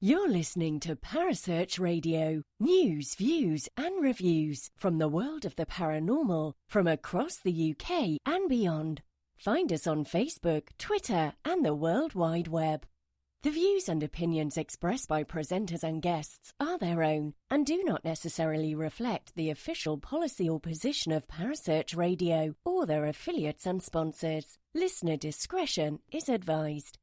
You're listening to Parasearch Radio, news, views and reviews from the world of the paranormal from across the UK and beyond. Find us on Facebook, Twitter and the World Wide Web. The views and opinions expressed by presenters and guests are their own and do not necessarily reflect the official policy or position of Parasearch Radio or their affiliates and sponsors. Listener discretion is advised.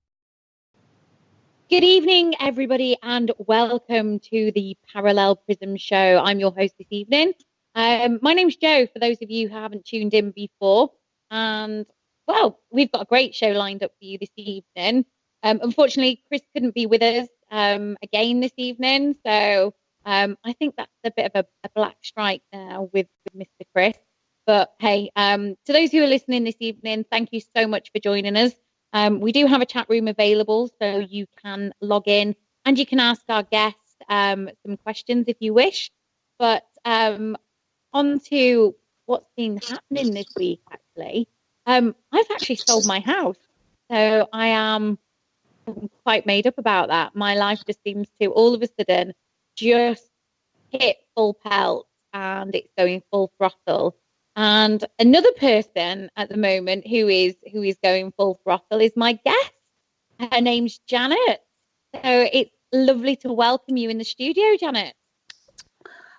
Good evening, everybody, and welcome to the Parallel Prism show. I'm your host this evening. My name's Jo, for those of you who haven't tuned in before. And, well, we've got a great show lined up for you this evening. Unfortunately, Chris couldn't be with us again this evening. So I think that's a bit of a black strike now with Mr. Chris. But, hey, to those who are listening this evening, thank you so much for joining us. We do have a chat room available, so you can log in and you can ask our guest some questions if you wish. But on to what's been happening this week, actually. I've actually sold my house, so I'm quite made up about that. My life just seems to all of a sudden just hit full pelt and it's going full throttle. And another person at the moment who is going full throttle is my guest. Her name's Janet. So it's lovely to welcome you in the studio, Janet.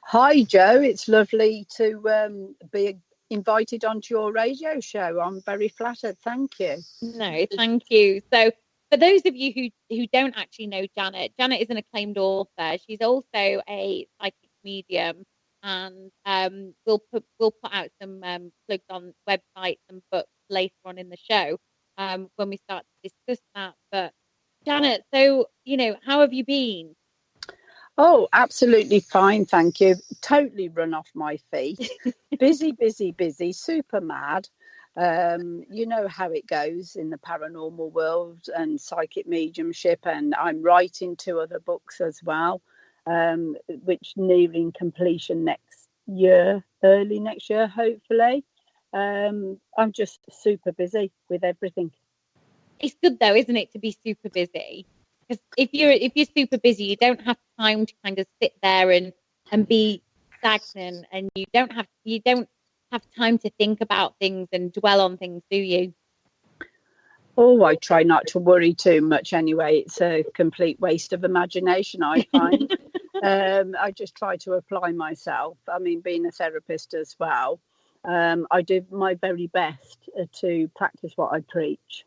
Hi, Jo. It's lovely to be invited onto your radio show. I'm very flattered. Thank you. No, thank you. So for those of you who don't actually know Janet is an acclaimed author. She's also a psychic medium. And we'll put out some plugs on websites and books later on in the show when we start to discuss that. But Janet, so, how have you been? Oh, absolutely fine, thank you. Totally run off my feet. busy, super mad. You know how it goes in the paranormal world and psychic mediumship, and I'm writing 2 other books as well. Which nearing completion early next year, hopefully. I'm just super busy with everything. It's good though, isn't it, to be super busy? Because if you're super busy, you don't have time to kind of sit there and be stagnant, and you don't have time to think about things and dwell on things, do you? Oh, I try not to worry too much anyway. It's a complete waste of imagination, I find. I just try to apply myself. I mean, being a therapist as well, I do my very best to practice what I preach.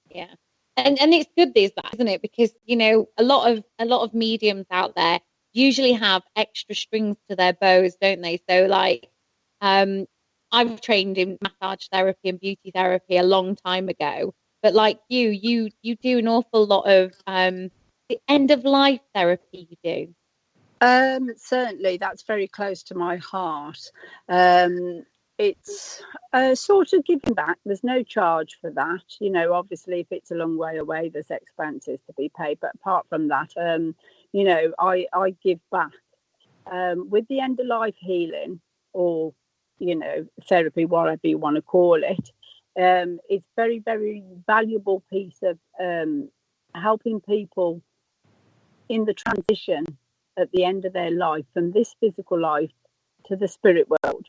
Yeah. And it's good, is that, isn't it? Because, a lot of mediums out there usually have extra strings to their bows, don't they? So, like, I've trained in massage therapy and beauty therapy a long time ago. But like you do an awful lot of the end of life therapy. You do. Certainly, that's very close to my heart. It's sort of giving back. There's no charge for that. Obviously, if it's a long way away, there's expenses to be paid. But apart from that, I give back with the end of life healing or, therapy, whatever you want to call it. It's very, very valuable piece of helping people in the transition at the end of their life from this physical life to the spirit world.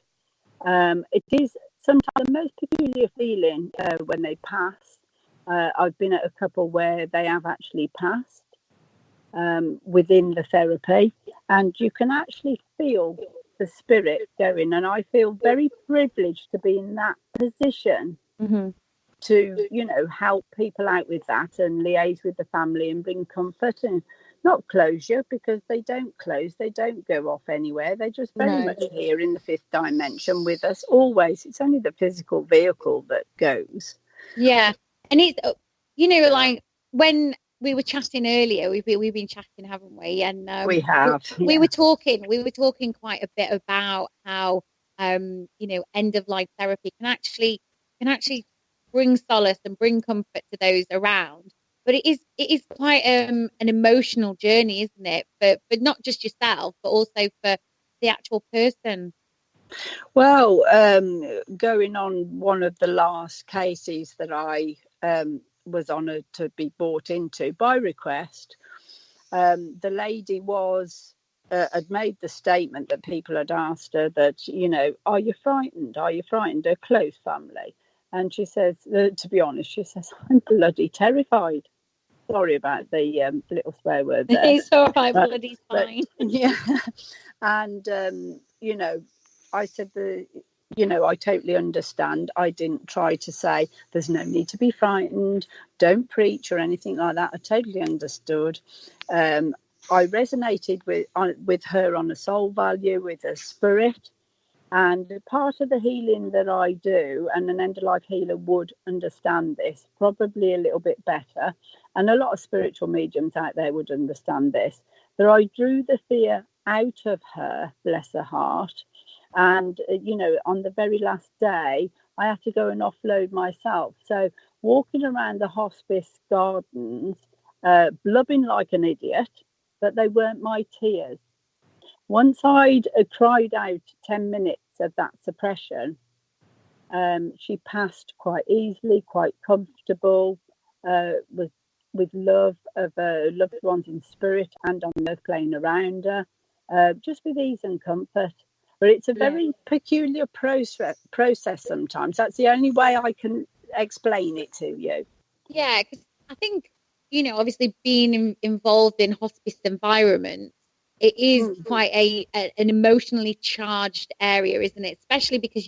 It is sometimes the most peculiar feeling when they pass. I've been at a couple where they have actually passed within the therapy, and you can actually feel the spirit going. And I feel very privileged to be in that position. Mm-hmm. To help people out with that and liaise with the family and bring comfort and not closure, because they don't close, they don't go off anywhere, they're just very much here in the 5th dimension with us always. It's only the physical vehicle that goes. Yeah. And it's like when we were chatting earlier, we've been chatting, haven't we? And we have. We were talking quite a bit about how end of life therapy can actually bring solace and bring comfort to those around. But it is quite an emotional journey, isn't it? For not just yourself, but also for the actual person. Well, going on one of the last cases that I was honoured to be brought into by request, The lady was had made the statement that people had asked her that, are you frightened? Are you frightened? A close family. And she says, to be honest, she says, I'm bloody terrified. Sorry about the little swear word there. It's all right, bloody's fine. Yeah. And, I said, I totally understand. I didn't try to say there's no need to be frightened, don't preach or anything like that. I totally understood. I resonated with her on a soul value, with a spirit. And part of the healing that I do, and an end of life healer would understand this probably a little bit better, and a lot of spiritual mediums out there would understand this, that I drew the fear out of her, bless her heart. And, on the very last day, I had to go and offload myself. So walking around the hospice gardens, blubbing like an idiot, but they weren't my tears. Once I'd cried out 10 minutes of that suppression, she passed quite easily, quite comfortable, with love of loved ones in spirit and on earth playing around her, just with ease and comfort. But it's a very peculiar process sometimes. That's the only way I can explain it to you. Yeah, because I think, obviously being involved in hospice environments, it is quite an emotionally charged area, isn't it? Especially because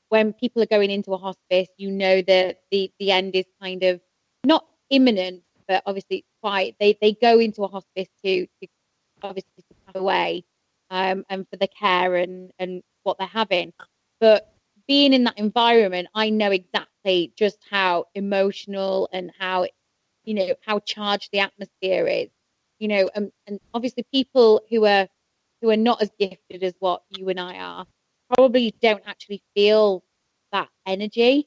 when people are going into a hospice, that the end is kind of not imminent, but obviously they go into a hospice to obviously to pass away, and for the care and what they're having. But being in that environment, I know exactly just how emotional and how charged the atmosphere is. And obviously people who are not as gifted as what you and I are probably don't actually feel that energy.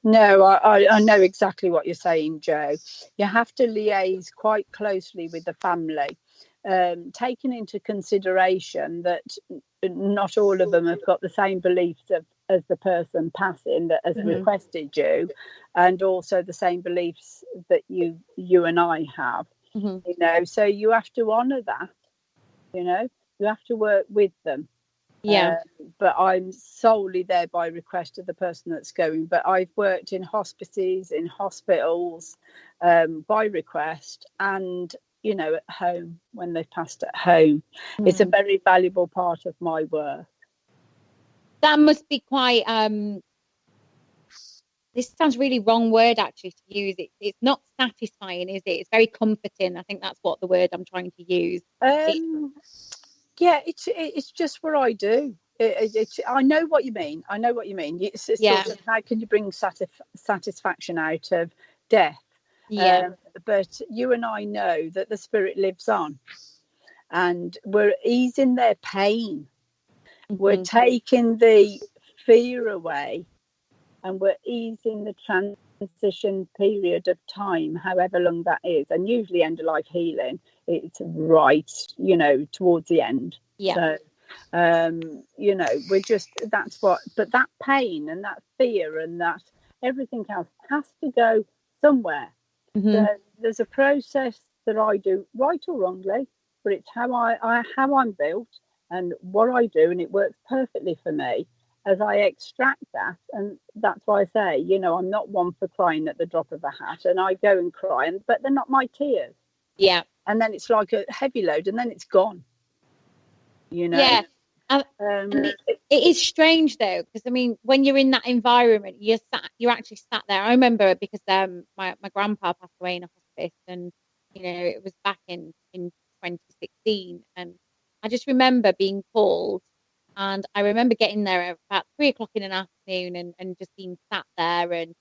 No, I know exactly what you're saying, Joe. You have to liaise quite closely with the family, taking into consideration that not all of them have got the same beliefs as the person passing that has requested you, and also the same beliefs that you and I have. So you have to honour that. You have to work with them. Yeah. But I'm solely there by request of the person that's going. But I've worked in hospices, in hospitals, by request, and at home when they've passed at home. It's a very valuable part of my work. That must be quite this sounds really wrong word actually to use. It's not satisfying, is it? It's very comforting. I think that's what the word I'm trying to use. Yeah, it's just what I do. I know what you mean. It's sort of, how can you bring satisfaction out of death? Yeah. But you and I know that the spirit lives on, and we're easing their pain. We're taking the fear away, and we're easing the transition period of time, however long that is. And usually end of life healing, it's right, towards the end. Yeah. So, we're just, but that pain and that fear and that everything else has to go somewhere. So there's a process that I do, right or wrongly, but it's how I'm built and what I do, and it works perfectly for me. As I extract that, and that's why I say, I'm not one for crying at the drop of a hat, and I go and cry, but they're not my tears. Yeah. And then it's like a heavy load, and then it's gone. Yeah. It is strange though, because when you're in that environment, you're actually sat there. I remember because my grandpa passed away in a hospice, and it was back in 2016, and I just remember being called. And I remember getting there at about 3:00 in the afternoon and just being sat there. And,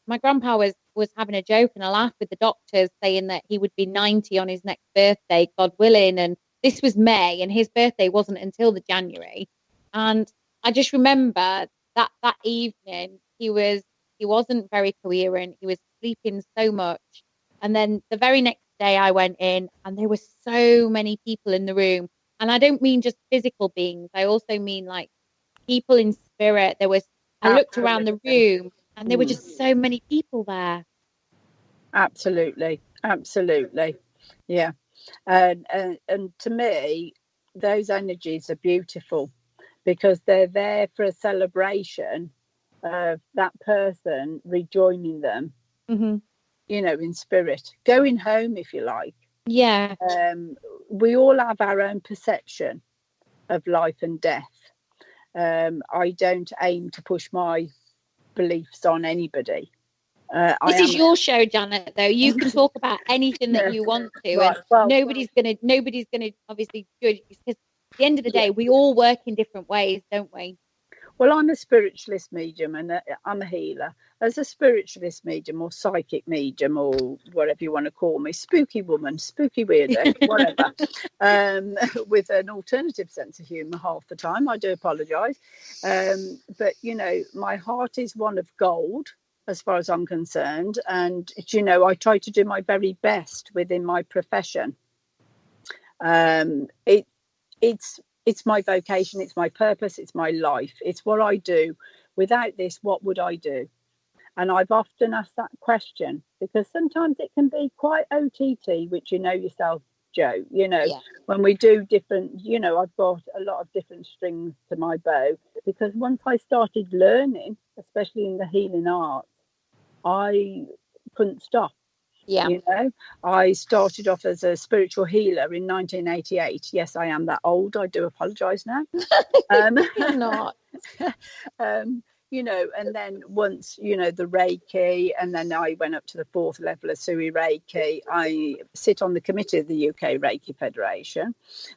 my grandpa was having a joke and a laugh with the doctors, saying that he would be 90 on his next birthday, God willing. And this was May, and his birthday wasn't until the January. And I just remember that evening, he wasn't very coherent. He was sleeping so much. And then the very next day I went in, and there were so many people in the room. And I don't mean just physical beings. I also mean like people in spirit. I looked around the room, and there were just so many people there. Absolutely. Yeah. And to me, those energies are beautiful because they're there for a celebration of that person rejoining them, Mm-hmm. in spirit, going home, if you like. Yeah. We all have our own perception of life and death. I don't aim to push my beliefs on anybody. This is your show, Janet, though. You can talk about anything that Yeah. you want to, Right. and Well, nobody's gonna obviously judge, because at the end of the yeah. day, we all work in different ways, don't we? Well, I'm a spiritualist medium and I'm a healer. As a spiritualist medium or psychic medium or whatever you want to call me, spooky woman, spooky weirdo, whatever, with an alternative sense of humour half the time. I do apologise. But, my heart is one of gold as far as I'm concerned. And, I try to do my very best within my profession. It's my vocation, it's my purpose, it's my life, it's what I do. Without this, what would I do? And I've often asked that question because sometimes it can be quite OTT, which you know yourself, Joe. Yeah. When we do different, I've got a lot of different strings to my bow because once I started learning, especially in the healing arts, I couldn't stop. Yeah. I started off as a spiritual healer in 1988. Yes, I am that old. I do apologise now. You're not. And then once, the Reiki, and then I went up to the 4th level of Sui Reiki. I sit on the committee of the UK Reiki Federation.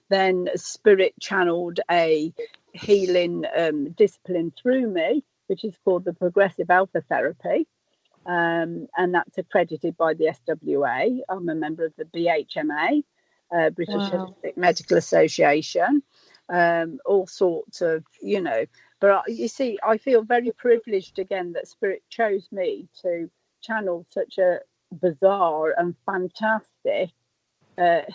Then Spirit channeled a healing discipline through me, which is called the Progressive Alpha Therapy. And that's accredited by the SWA. I'm a member of the BHMA, British Holistic Medical Association. All sorts of, but you see, I feel very privileged again that Spirit chose me to channel such a bizarre and fantastic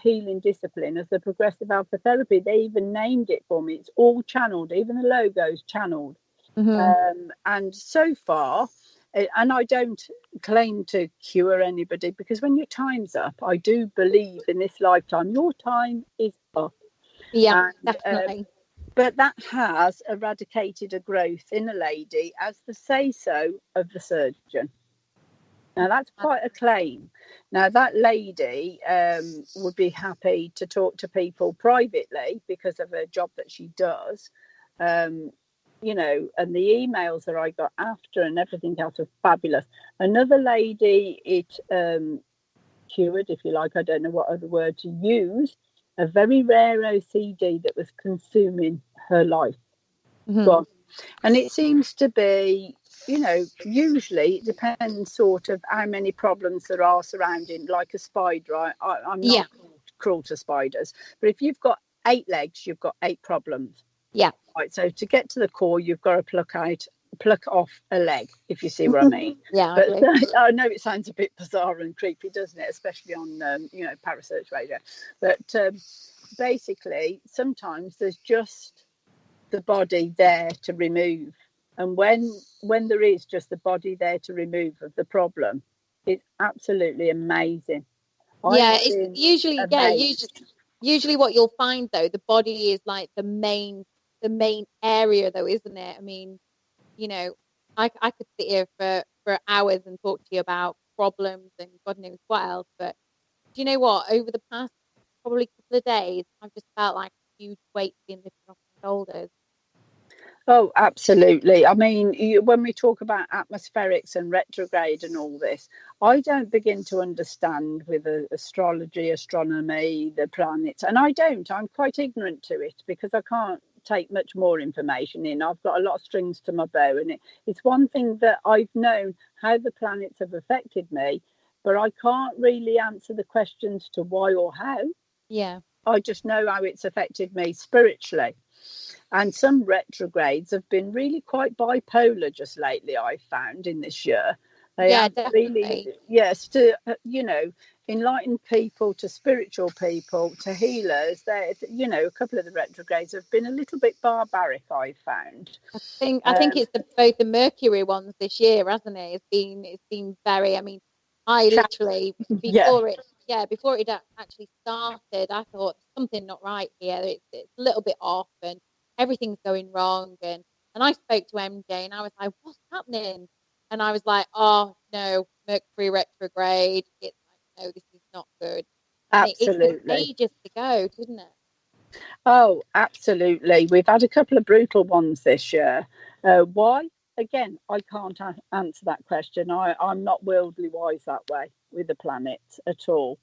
healing discipline as the Progressive Alpha Therapy. They even named it for me. It's all channeled, even the logo's channeled. Mm-hmm. And so far, and I don't claim to cure anybody, because when your time's up, I do believe in this lifetime, your time is up. Yeah, and, definitely. But that has eradicated a growth in a lady as the say-so of the surgeon. Now, that's quite a claim. Now, that lady would be happy to talk to people privately because of her job that she does. And the emails that I got after and everything else was fabulous. Another lady, it cured, if you like, I don't know what other word to use, a very rare OCD that was consuming her life. Mm-hmm. And it seems to be, usually it depends sort of how many problems there are surrounding, like a spider. I'm not cruel to spiders, but if you've got 8 legs, you've got 8 problems. Yeah. Right. So to get to the core, you've got to pluck off a leg, if you see what I mean. Yeah. But I know it sounds a bit bizarre and creepy, doesn't it? Especially on, Parasearch Radio. But basically, sometimes there's just the body there to remove. And when there is just the body there to remove of the problem, it's absolutely amazing. Yeah, it's usually what you'll find, though, the body is like the main area, though, isn't it? I mean, I could sit here for hours and talk to you about problems and God knows what else, but do you know what? Over the past probably couple of days, I've just felt like a huge weight being lifted off my shoulders. Oh, absolutely. I mean, when we talk about atmospherics and retrograde and all this, I don't begin to understand with astrology, astronomy, the planets. And I'm quite ignorant to it because I can't take much more information in. I've got a lot of strings to my bow. And it's one thing that I've known how the planets have affected me, but I can't really answer the questions to why or how. Yeah. I just know how it's affected me spiritually. And some retrogrades have been really quite bipolar just lately, I've found in this year. They have definitely. Really, yes, to, enlighten people, to spiritual people, to healers. A couple of the retrogrades have been a little bit barbaric, I've found. I think it's both the Mercury ones this year, hasn't it? It's been very, I mean, I literally, before it actually started, I thought something not right here. It's a little bit off, and everything's going wrong. And I spoke to MJ, and I was like, "What's happening?" And I was like, "Oh no, Mercury retrograde." It's like, no, this is not good. And it took Absolutely. ages to go, didn't it? Oh, absolutely. We've had a couple of brutal ones this year. Why? Again, I can't answer that question. I'm not worldly wise that way with the planet at all.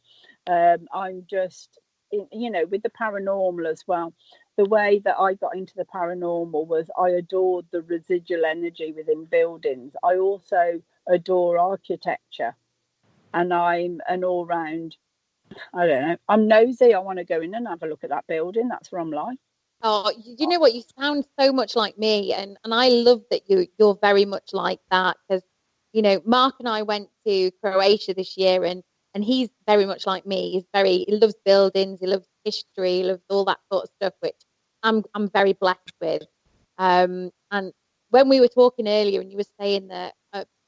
I'm just, with the paranormal as well. The way that I got into the paranormal was I adored the residual energy within buildings. I also adore architecture, and I'm an all round, I don't know, I'm nosy. I want to go in and have a look at that building. That's what I'm like. Oh, you know what? You sound so much like me, and I love that you're very much like that because Mark and I went to Croatia this year, and he's very much like me. He loves buildings, he loves history, he loves all that sort of stuff, which I'm very blessed with. And when we were talking earlier, and you were saying that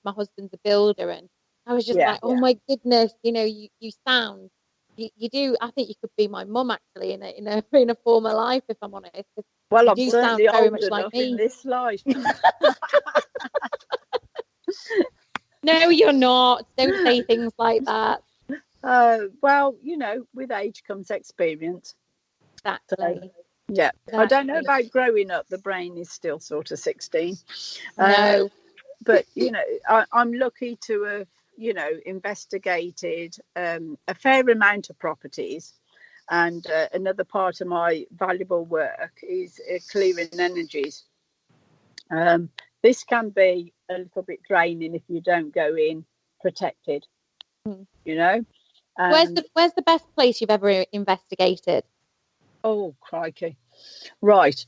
my husband's a builder, and I was just Yeah. like, oh my goodness, you sound. You do. I think you could be my mum actually in a former life, if I'm honest. 'Cause Well, you I'm do sound certainly very old much like enough in me. this life. No, you're not. Don't say things like that. Well, with age comes experience. So, Exactly. yeah, I don't know Exactly. about growing up. The brain is still sort of 16. No. But, I'm lucky to have, investigated a fair amount of properties. And another part of my valuable work is clearing energies. This can be a little bit draining if you don't go in protected, Hmm. you know. Where's And the best place you've ever investigated? oh, crikey. Right.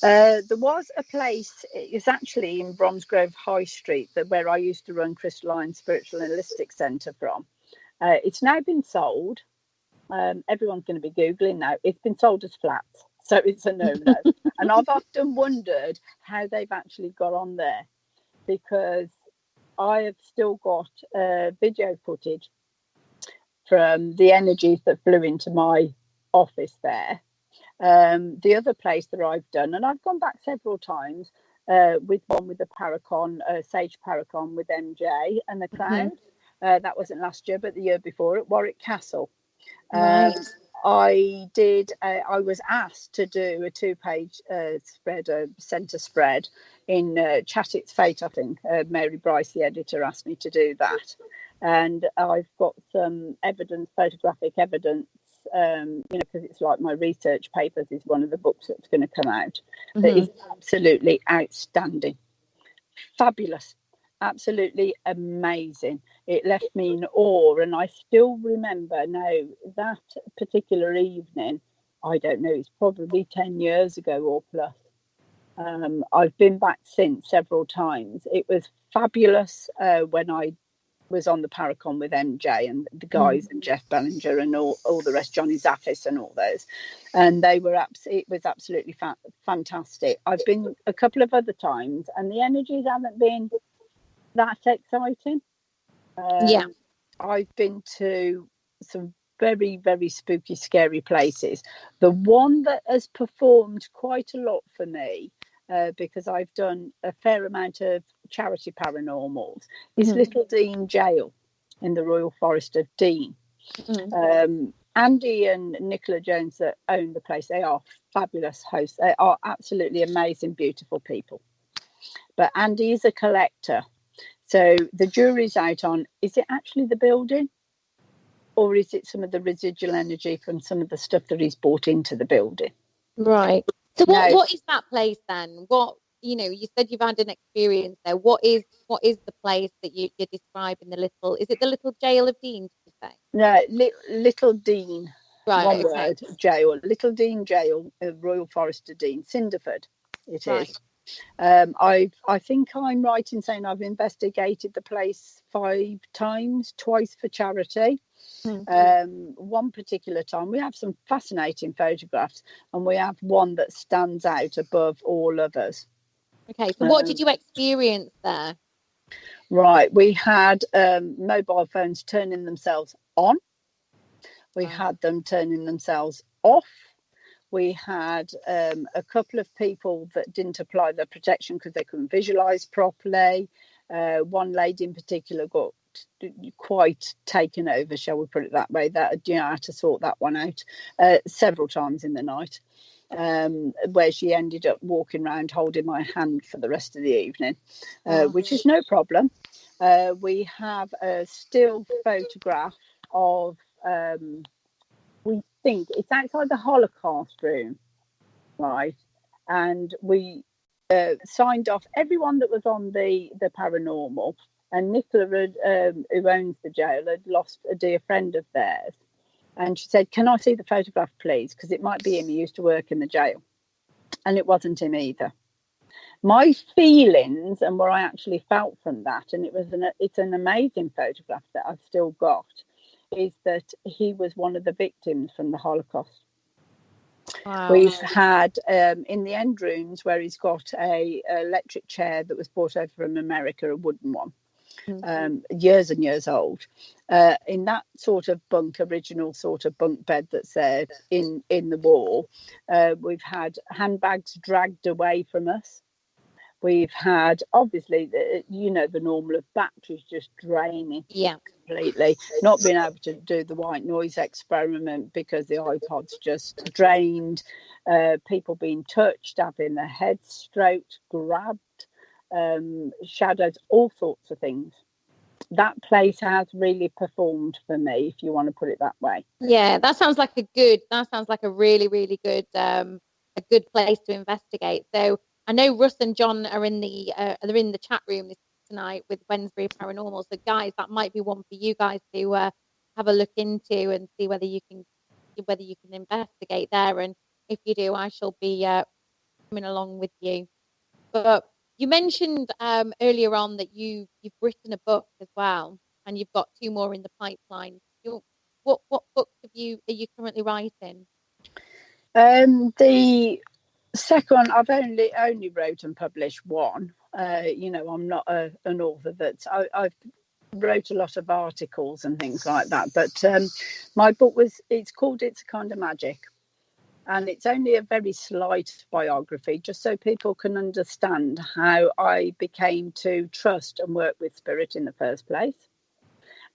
There was a place, it's actually in Bromsgrove High Street, where I used to run Crystalline Spiritual and Holistic Centre from. It's now been sold. Everyone's going to be Googling now. It's been sold as flats. So it's a no-no. And I've often wondered how they've actually got on there, because I have still got video footage from the energies that flew into my office there. The other place that I've done, and I've gone back several times, with the Paracon, Sage Paracon with MJ and the Cloud. That wasn't last year, but the year before at Warwick Castle. Right. I was asked to do a 2-page spread, a centre spread in Chat It's Fate, I think. Mary Bryce, the editor, asked me to do that. And I've got some evidence, photographic evidence, because it's like my research papers is one of the books that's going to come out. That is absolutely outstanding. Fabulous. Absolutely amazing. It left me in awe, and I still remember now that particular evening. I don't know, it's probably 10 years ago or plus. I've been back since several times. It was fabulous when I was on the Paracon with MJ and the guys and Jeff Bellinger and all the rest, Johnny Zaffis and all those. And they were it was absolutely fantastic. I've been a couple of other times and the energies haven't been that exciting. Yeah. I've been to some very, very spooky, scary places. The one that has performed quite a lot for me, because I've done a fair amount of charity paranormals, is Little Dean Jail in the Royal Forest of Dean. Andy and Nicola Jones that own the place, they are fabulous hosts. They are absolutely amazing, beautiful people. But Andy is a collector. So the jury's out on, is it actually the building? Or is it some of the residual energy from some of the stuff that he's bought into the building? Right. So Now, what is that place then? What you said you've had an experience there. What is the place that you're describing? Is it the Little Jail of Dean, did you say? no, Little Dean, Right. one Okay. word, jail. Little Dean Jail, Royal Forest of Dean, Cinderford. It Right. is. I think I'm right in saying I've investigated the place 5 times, twice for charity. One particular time we have some fascinating photographs, and we have one that stands out above all others. Okay, so what did you experience there? Right, we had mobile phones turning themselves on. We had them turning themselves off. We had a couple of people that didn't apply their protection because they couldn't visualize properly. One lady in particular got quite taken over, shall we put it that way. That, you know, I had to sort that one out several times in the night, where she ended up walking around holding my hand for the rest of the evening, which is no problem. We have a still photograph of, we think it's outside the Holocaust room, right? And we signed off everyone that was on the paranormal. And Nicola, who owns the jail, had lost a dear friend of theirs. And she said, "Can I see the photograph, please? Because it might be him. He used to work in the jail." And it wasn't him either. My feelings and what I actually felt from that, and it's an amazing photograph that I've still got, is that he was one of the victims from the Holocaust. Wow. We've had in the end rooms where he's got a electric chair that was brought over from America, a wooden one. Years and years old, in that sort of original sort of bunk bed that's there in the wall. We've had handbags dragged away from us. We've had, obviously, the normal of batteries just draining completely, not being able to do the white noise experiment because the iPod's just drained, people being touched, having their heads stroked, grabbed, shadows, all sorts of things. That place has really performed for me, if you want to put it that way. Yeah, that sounds like a really, really good a good place to investigate. So I know Russ and John are in the chat room tonight with Wednesbury Paranormal. So guys, that might be one for you guys to have a look into and see whether you can investigate there. And if you do, I shall be coming along with you. But you mentioned earlier on that you've written a book as well, and you've got 2 more in the pipeline. What books are you currently writing? The second one, I've only wrote and published one. I'm not an author I've wrote a lot of articles and things like that. But my book it's called It's a Kind of Magic. And it's only a very slight biography, just so people can understand how I became to trust and work with spirit in the first place.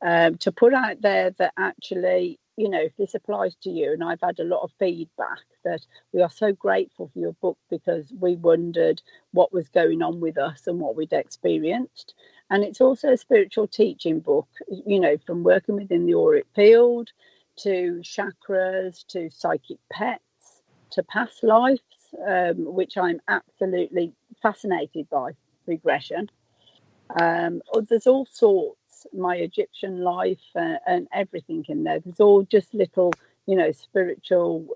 To put out there that actually, if this applies to you, and I've had a lot of feedback that we are so grateful for your book because we wondered what was going on with us and what we'd experienced. And it's also a spiritual teaching book, from working within the auric field to chakras, to psychic pets, to past lives, which I'm absolutely fascinated by, regression. There's all sorts, my Egyptian life and everything in there. There's all just little, spiritual,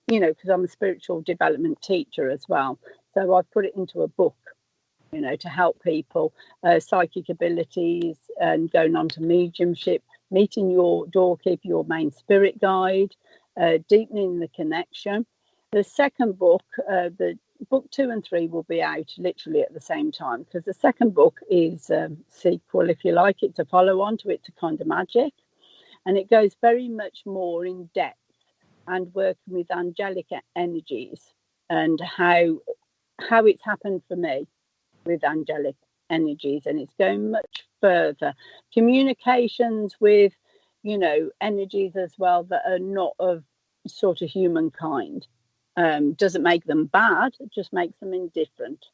because I'm a spiritual development teacher as well. So I've put it into a book, to help people, psychic abilities and going on to mediumship, meeting your doorkeeper, your main spirit guide, deepening the connection. The second book, the book 2 and 3 will be out literally at the same time, because the second book is a sequel, if you like. It's a follow-on to It's a Kind of Magic, and it goes very much more in depth and working with angelic energies and how it's happened for me with angelic energies, and it's going much further. Communications with, energies as well that are not of sort of humankind. Doesn't make them bad, it just makes them indifferent.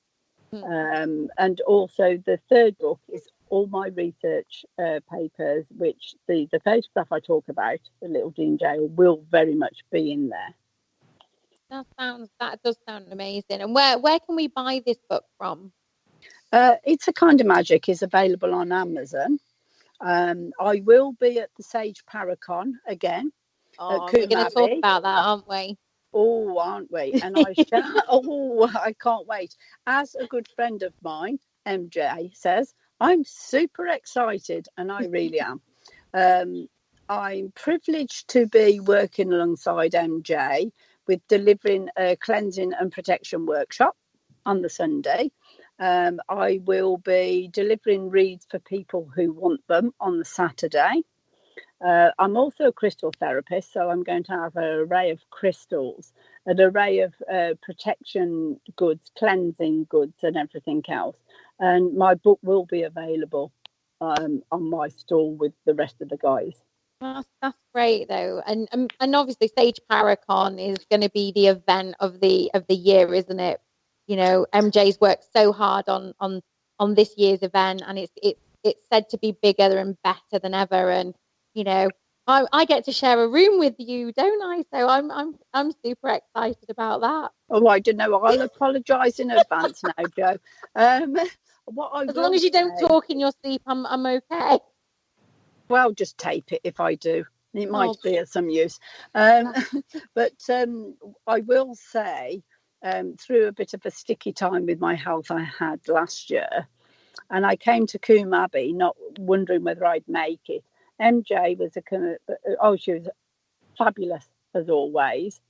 And also the third book is all my research papers, which the photograph I talk about, the Little Dean Jail, will very much be in there. That does sound amazing. And where can we buy this book from? It's a Kind of Magic is available on Amazon. I will be at the Sage Paracon again. Oh, we're going to talk about that, aren't we? Oh, aren't we? And I I can't wait. As a good friend of mine, MJ, says, I'm super excited, and I really am. I'm privileged to be working alongside MJ with delivering a cleansing and protection workshop on the Sunday. I will be delivering reads for people who want them on the Saturday. I'm also a crystal therapist, so I'm going to have an array of crystals, an array of protection goods, cleansing goods, and everything else. And my book will be available on my stall with the rest of the guys. That's great though, and obviously Sage Paracon is going to be the event of the year, isn't it? You know, MJ's worked so hard on this year's event, and it's said to be bigger and better than ever. And you know, I get to share a room with you, don't I? So I'm super excited about that. Oh, I don't know. I'll apologise in advance now, Joe. What I As will long as you don't say, talk in your sleep, I'm okay. well, just tape it if I do. It might be of some use. But I will say, through a bit of a sticky time with my health I had last year, and I came to Coombe Abbey not wondering whether I'd make it. MJ was she was fabulous as always.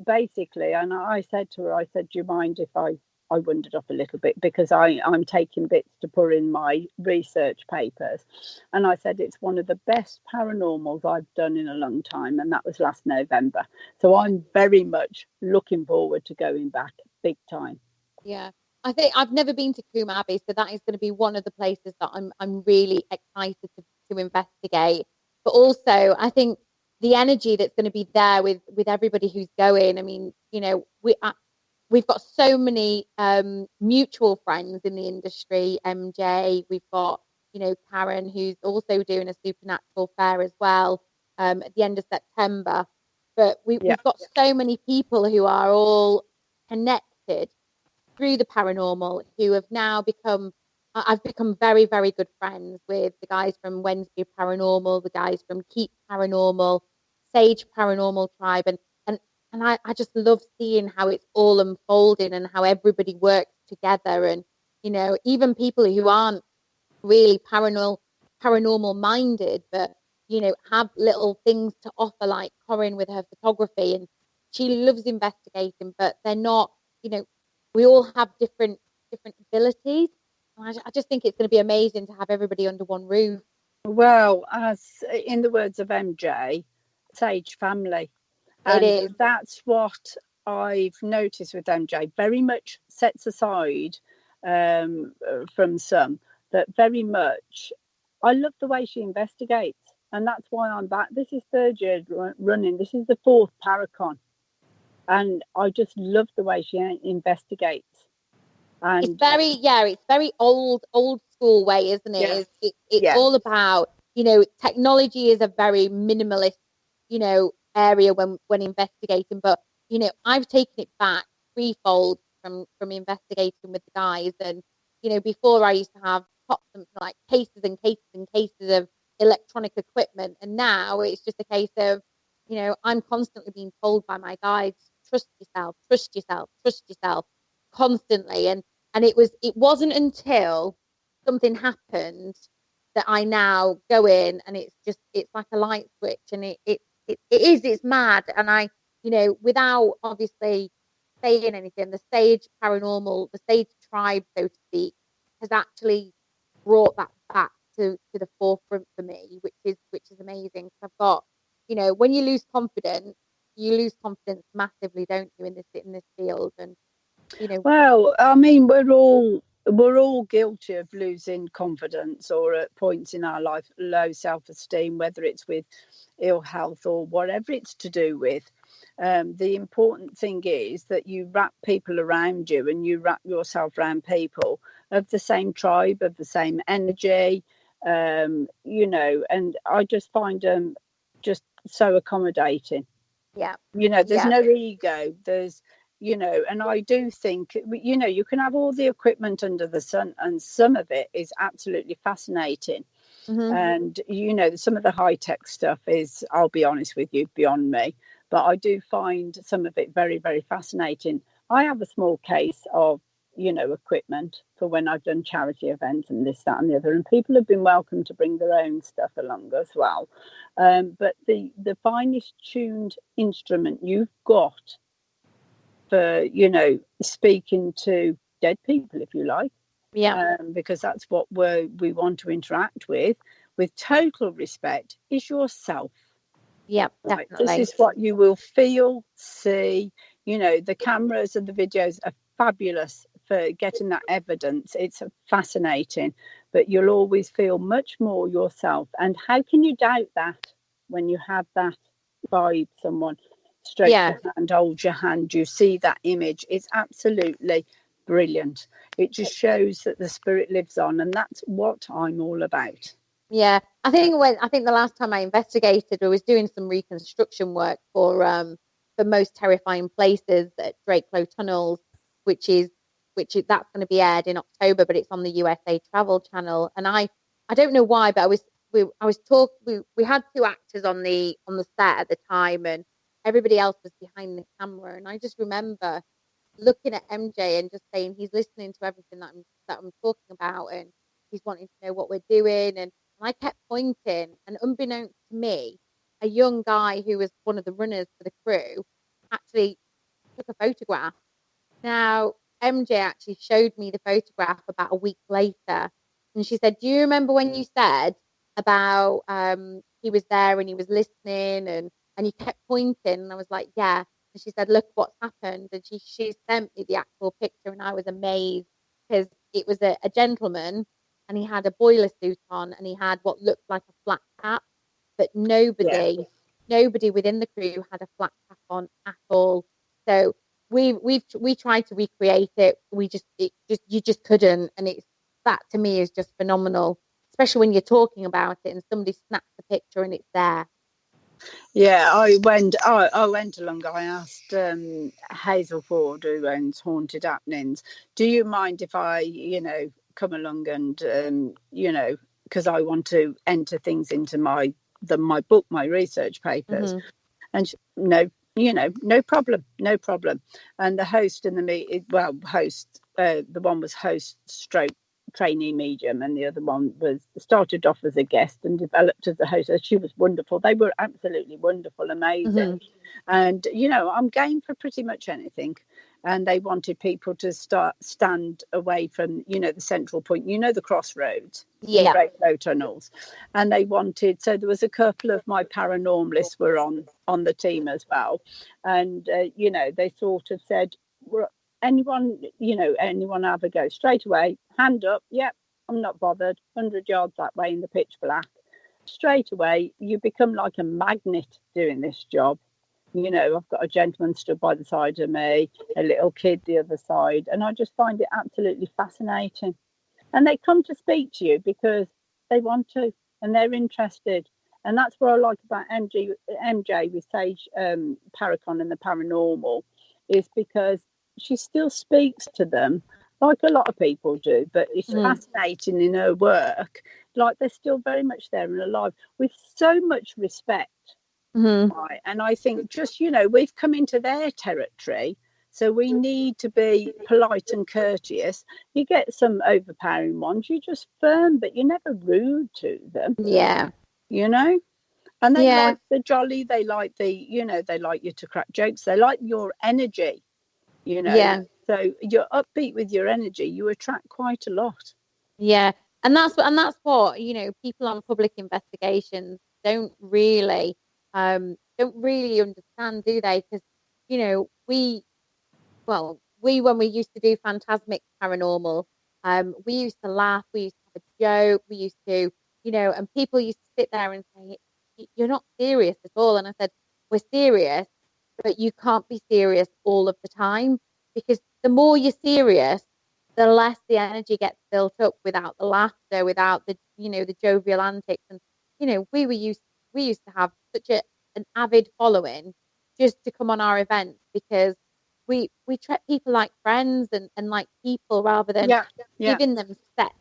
Basically, and I said to her, I said, do you mind if I wandered off a little bit, because I'm taking bits to put in my research papers. And I said, it's one of the best paranormals I've done in a long time. And that was last November. So I'm very much looking forward to going back big time. Yeah. I think I've never been to Coombe Abbey, so that is going to be one of the places that I'm really excited to investigate. But also, I think the energy that's going to be there with everybody who's going. I mean, you know, we've got so many mutual friends in the industry. MJ, we've got, you know, Karen, who's also doing a supernatural fair as well at the end of September. But we've got so many people who are all connected through the paranormal, who have now I've become very, very good friends with the guys from Wednesday Paranormal, the guys from Keep Paranormal, Sage Paranormal Tribe, and I just love seeing how it's all unfolding and how everybody works together. And, you know, even people who aren't really paranormal minded, but, you know, have little things to offer, like Corinne with her photography, and she loves investigating, but they're not, you know, we all have different abilities. And I just think it's going to be amazing to have everybody under one roof. Well, as in the words of MJ, Sage family. And it is. That's what I've noticed with MJ. Very much sets aside from some, that very much, I love the way she investigates. And that's why I'm back. This is third year running. This is the fourth Paracon. And I just love the way she investigates. And it's very old school way, isn't it? Yes. It's all about, you know, technology is a very minimalist, you know, area when investigating. But, you know, I've taken it back threefold from investigating with the guys. And, you know, before I used to have like cases and cases and cases of electronic equipment. And now it's just a case of, you know, I'm constantly being told by my guides, trust yourself, trust yourself, trust yourself, constantly. And it wasn't until something happened that I now go in, and it's like a light switch, and it's mad. And I, you know, without obviously saying anything, the Sage Paranormal, the Sage tribe, so to speak, has actually brought that back to the forefront for me, which is amazing. I've got, you know, when you lose confidence massively, don't you, in this field? And, you know, well, I mean, we're all guilty of losing confidence, or at points in our life low self-esteem, whether it's with ill health or whatever it's to do with. The important thing is that you wrap people around you, and you wrap yourself around people of the same tribe, of the same energy, you know. And I just find them just so accommodating. yeah, You know, there's no ego, there's, you know. And I do think, you know, you can have all the equipment under the sun, and some of it is absolutely fascinating. mm-hmm. And, you know, some of the high-tech stuff is, I'll be honest with you, beyond me. But I do find some of it very, very fascinating. I have a small case of, you know, equipment for when I've done charity events and this, that and the other. And people have been welcome to bring their own stuff along as well. But the finest tuned instrument you've got for, you know, speaking to dead people, if you like, because that's what we want to interact with. with total respect, is yourself. Yeah, Right. definitely. This is what you will feel, see. The cameras and the videos are fabulous for getting that evidence. It's fascinating, but you'll always feel much more yourself. And how can you doubt that when you have that vibe, someone stroke your hand, hold your hand, you see that image? It's absolutely brilliant. It just shows that the spirit lives on, and that's what I'm all about. Yeah, I think the last time I investigated, I was doing some reconstruction work for Most Terrifying Places at Drakelow Tunnels, which is that's going to be aired in October, but it's on the USA Travel Channel. And I don't know why, but we had two actors on the set at the time, and everybody else was behind the camera. And I just remember looking at MJ and just saying he's listening to everything that I'm talking about, and he's wanting to know what we're doing. And I kept pointing, and unbeknownst to me, a young guy who was one of the runners for the crew actually took a photograph. Now, MJ actually showed me the photograph about a week later, and she said, "Do you remember when you said about he was there and he was listening and he kept pointing?" And I was like, "Yeah." And she said, "Look what's happened." And she sent me the actual picture, and I was amazed because it was a gentleman, and he had a boiler suit on, and he had what looked like a flat cap, but nobody within the crew had a flat cap on at all. So we tried to recreate it. You just couldn't, and that to me is just phenomenal, especially when you're talking about it and somebody snaps a picture and it's there. Yeah, I went along. I asked Hazel Ford, who owns Haunted Happenings, do you mind if I, come along and, because I want to enter things into my book, my research papers. Mm-hmm. And no problem. And the host and the one was host stroke trainee medium, and the other one started off as a guest and developed as a host. She was wonderful. They were absolutely wonderful, amazing. Mm-hmm. And I'm game for pretty much anything. And they wanted people to stand away from the central point, the crossroads, yeah, Drakelow tunnels. And they wanted, so there was a couple of my paranormalists were on the team as well, and they sort of said, anyone have a go? Straight away, hand up. Yep, I'm not bothered. 100 yards that way in the pitch black. Straight away, you become like a magnet doing this job. I've got a gentleman stood by the side of me, a little kid the other side, and I just find it absolutely fascinating. And they come to speak to you because they want to, and they're interested. And that's what I like about MJ with Sage Paracon and the Paranormal, is because she still speaks to them like a lot of people do, but it's fascinating in her work. Like they're still very much there and alive with so much respect. Mm-hmm. Right. And I think just, we've come into their territory, so we need to be polite and courteous. You get some overpowering ones, you're just firm, but you're never rude to them. Yeah. And they like the jolly, they like they like you to crack jokes, they like your energy, Yeah. So you're upbeat with your energy, you attract quite a lot. Yeah. And that's what, people on public investigations don't really understand, do they? Because, when we used to do Phantasmic Paranormal, we used to laugh, we used to have a joke, we used to, and people used to sit there and say, "You're not serious at all." And I said, "We're serious, but you can't be serious all of the time, because the more you're serious, the less the energy gets built up without the laughter, without the jovial antics." And we used to have such an avid following just to come on our events, because we treat people like friends and like people, rather than giving them set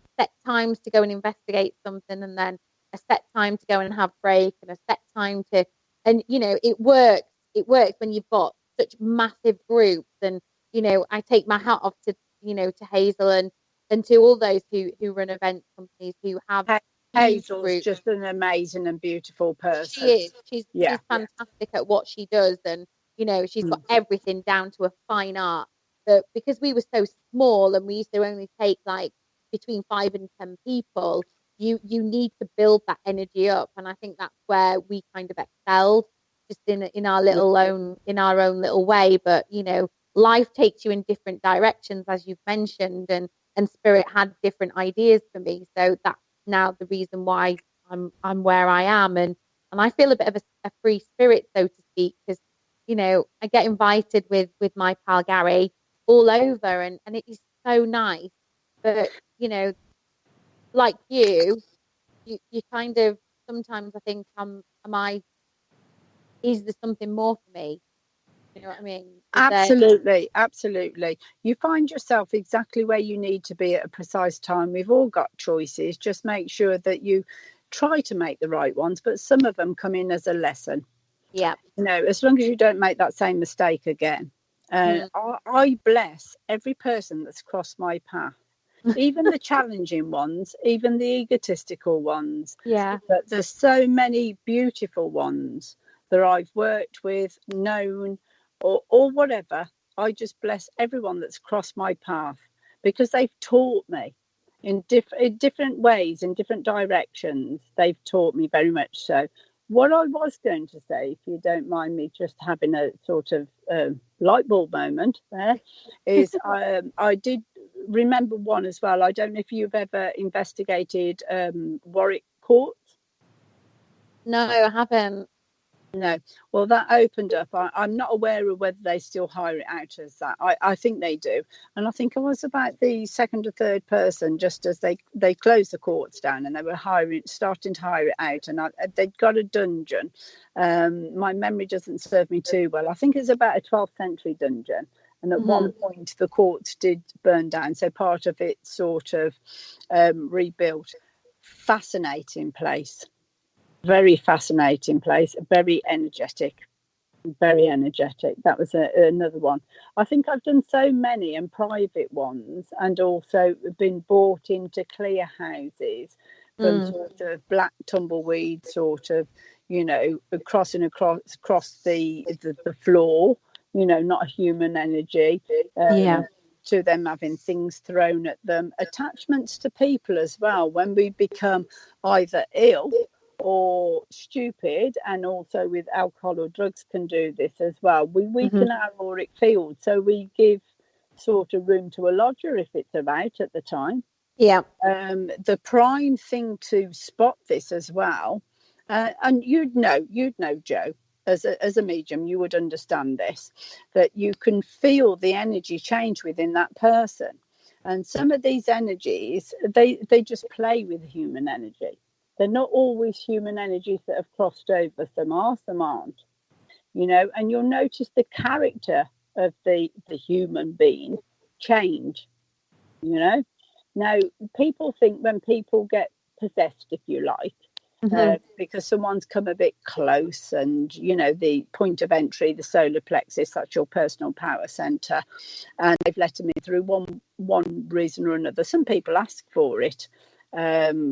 times to go and investigate something, and then a set time to go and have break, and a set time to, and it works when you've got such massive groups. And I take my hat off to to Hazel and to all those who run event companies who have Hazel's just an amazing and beautiful person. She is. She's fantastic at what she does, and she's got everything down to a fine art. But because we were so small and we used to only take like between 5 and 10 people, you need to build that energy up, and I think that's where we kind of excelled, just in our own little way. But life takes you in different directions, as you've mentioned, and spirit had different ideas for me, so that's now the reason why I'm where I am, and I feel a bit of a free spirit, so to speak, because I get invited with my pal Gary all over, and it is so nice. But like you kind of sometimes I think, am I? Is there something more for me? You know what I mean? Absolutely. You find yourself exactly where you need to be at a precise time. We've all got choices. Just make sure that you try to make the right ones, but some of them come in as a lesson. Yeah. As long as you don't make that same mistake again. I bless every person that's crossed my path, even the challenging ones, even the egotistical ones. Yeah. But there's so many beautiful ones that I've worked with, known, or whatever. I just bless everyone that's crossed my path, because they've taught me in different ways, in different directions. They've taught me very much so. What I was going to say, if you don't mind me just having a sort of light bulb moment there, is I did remember one as well. I don't know if you've ever investigated Warwick Court. No, I haven't. No. Well, that opened up. I'm not aware of whether they still hire it out as that. I think they do. And I think I was about the second or third person just as they closed the courts down, and they were starting to hire it out. And they'd got a dungeon. My memory doesn't serve me too well. I think it's about a 12th century dungeon. And at one point, the courts did burn down. So part of it sort of rebuilt. Fascinating place. Very fascinating place, very energetic. That was another one. I think I've done so many and private ones, and also been brought into clear houses from sort of black tumbleweed, sort of, crossing across the floor, not a human energy. To them having things thrown at them, attachments to people as well. When we become either ill or stupid, and also with alcohol or drugs can do this as well, we weaken our auric field, so we give sort of room to a lodger if it's about at the time. The prime thing to spot this as well, and you'd know, Joe, as a medium, you would understand this, that you can feel the energy change within that person. And some of these energies, they just play with human energy. They're not always human energies that have crossed over. Some are, some aren't. And you'll notice the character of the human being change. Now, people think when people get possessed, if you like, because someone's come a bit close, and the point of entry, the solar plexus, that's your personal power center, and they've let them in through one reason or another. Some people ask for it,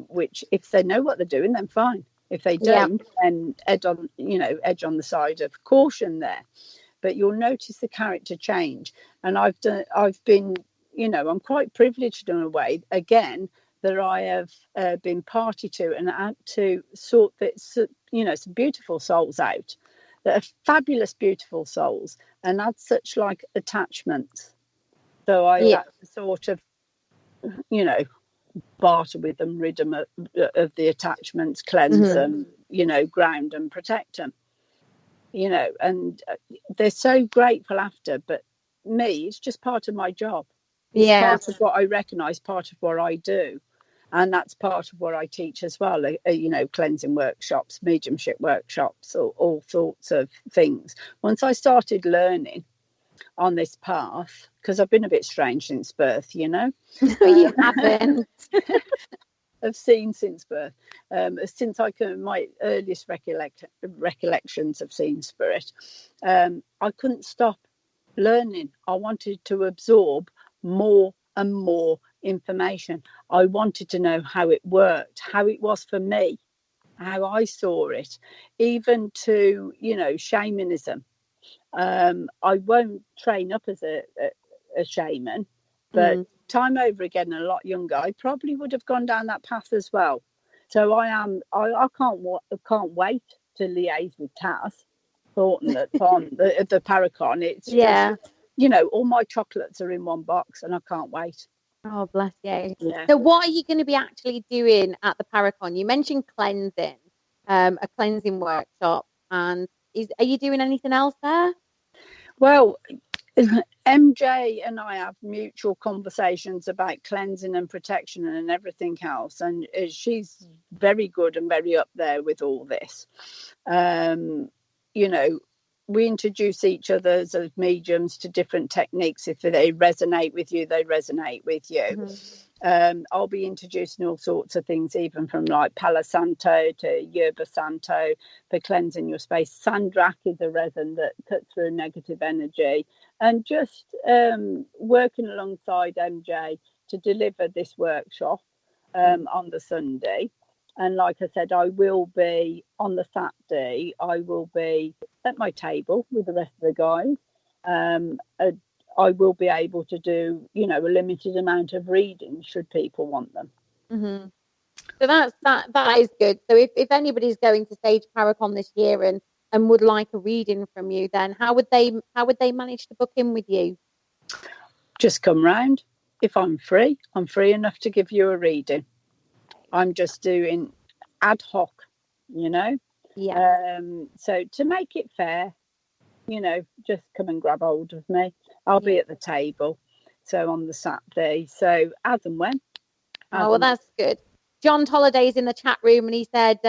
which, if they know what they're doing, then fine. If they don't, then edge on the side of caution there. But you'll notice the character change, and I've been, I'm quite privileged in a way, again, that I have been party to, and had to sort that, some beautiful souls out, that are fabulous, beautiful souls, and had such like attachments. So I had to sort of, barter with them, rid them of the attachments, cleanse them, ground and protect them. And they're so grateful after. But me, it's just part of my job. It's part of what I recognise, part of what I do. And that's part of what I teach as well, cleansing workshops, mediumship workshops, all sorts of things. Once I started learning on this path, because I've been a bit strange since birth, You haven't. I've seen since birth, since my earliest recollections of seeing spirit. I couldn't stop learning. I wanted to absorb more and more information. I wanted to know how it worked, how it was for me, how I saw it, even to, shamanism. I won't train up as a shaman, but time over again, a lot younger, I probably would have gone down that path as well. So I can't wait to liaise with Taz Thornton that's on the Paracon. It's just, all my chocolates are in one box and I can't wait. Oh, bless you. Yeah. So what are you going to be actually doing at the Paracon? You mentioned cleansing, a cleansing workshop. And are you doing anything else there? Well, MJ and I have mutual conversations about cleansing and protection and everything else. And she's very good and very up there with all this. We introduce each other as mediums to different techniques. If they resonate with you, they resonate with you. Mm-hmm. I'll be introducing all sorts of things, even from like Palo Santo to Yerba Santo for cleansing your space. Sandrak is a resin that cuts through negative energy. And just working alongside MJ to deliver this workshop on the Sunday. And like I said, I will be on the Saturday, I will be at my table with the rest of the guys. I will be able to do, a limited amount of reading should people want them. Mm-hmm. So that is good. So if anybody's going to Sage Paracon this year and would like a reading from you, then how would they manage to book in with you? Just come round. If I'm free enough to give you a reading. I'm just doing ad hoc, so to make it fair, just come and grab hold of me. I'll be at the table, so on the Saturday, so as and when. That's good. John Holliday's in the chat room and he said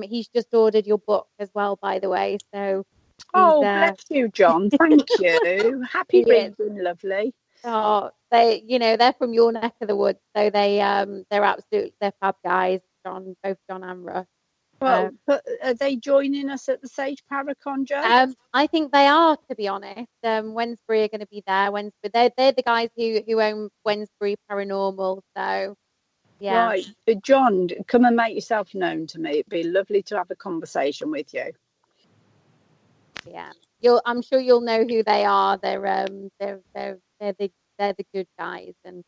he's just ordered your book as well, by the way. So bless you, John. Thank you. Happy reading, lovely. Oh, they're from your neck of the woods, so they're fab guys. Both John and Russ. Well, but are they joining us at the Sage Paracon, Jo? I think they are, to be honest. Wednesbury are going to be there. They're the guys who own Wednesbury Paranormal. So, yeah. Right, John, come and make yourself known to me. It'd be lovely to have a conversation with you. Yeah, I'm sure you'll know who they are. They're the good guys, and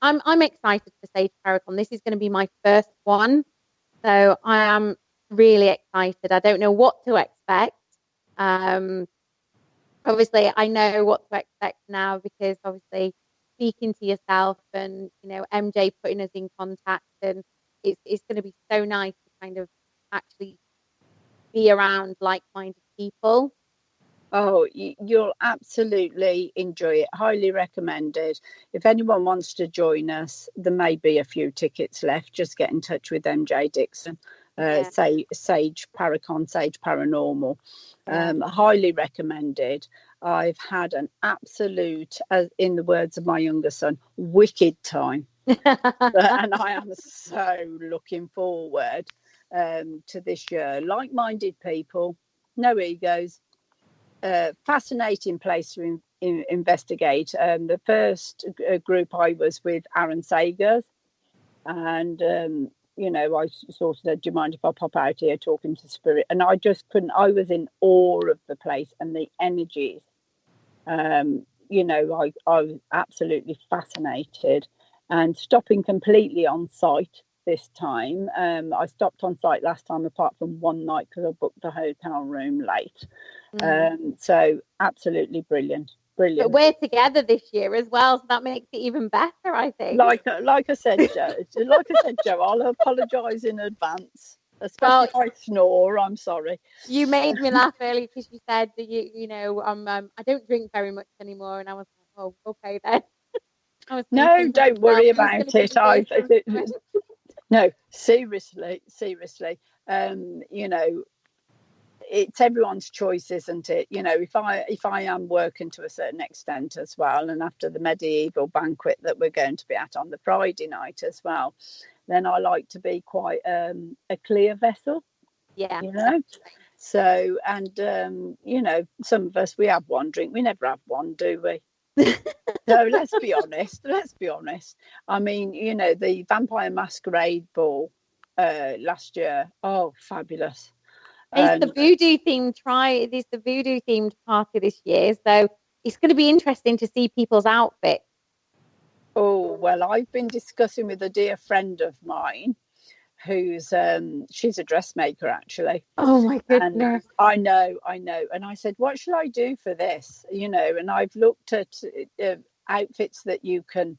I'm excited for Sage Paracon. This is going to be my first one, so I am really excited. I don't know what to expect. Obviously, I know what to expect now because obviously speaking to yourself and MJ putting us in contact, and it's going to be so nice to kind of actually be around like-minded people. Oh, you'll absolutely enjoy it. Highly recommended. If anyone wants to join us, there may be a few tickets left. Just get in touch with MJ Dixon. Sage Paracon, Sage Paranormal. Highly recommended. I've had an absolute, in the words of my younger son, wicked time. And I am so looking forward to this year. Like-minded people, no egos. Fascinating place to investigate. The first group I was with Aaron Sagers, and I sort of said, do you mind if I pop out here talking to spirit? And I just couldn't. I was in awe of the place and the energies. I was absolutely fascinated, and stopping completely on site this time. I stopped on site last time, apart from one night because I booked a hotel room late. So absolutely brilliant. But we're together this year as well, so that makes it even better, I think. Like I said, Jo, I'll apologise in advance, especially if I snore. I'm sorry. You made me laugh early because you said that I don't drink very much anymore, and I was like, oh, okay then. No, don't worry about it. No, seriously. It's everyone's choice, isn't it? If I am working to a certain extent as well, and after the medieval banquet that we're going to be at on the Friday night as well, then I like to be quite a clear vessel. Yeah. So, and some of us, we have one drink, we never have one, do we? So let's be honest. I mean, the Vampire Masquerade Ball last year, fabulous. It's the voodoo themed party this year, so it's going to be interesting to see people's outfits. Oh, well, I've been discussing with a dear friend of mine who's she's a dressmaker actually. Oh my And goodness. I know. And I said, what shall I do for this? And I've looked at outfits that you can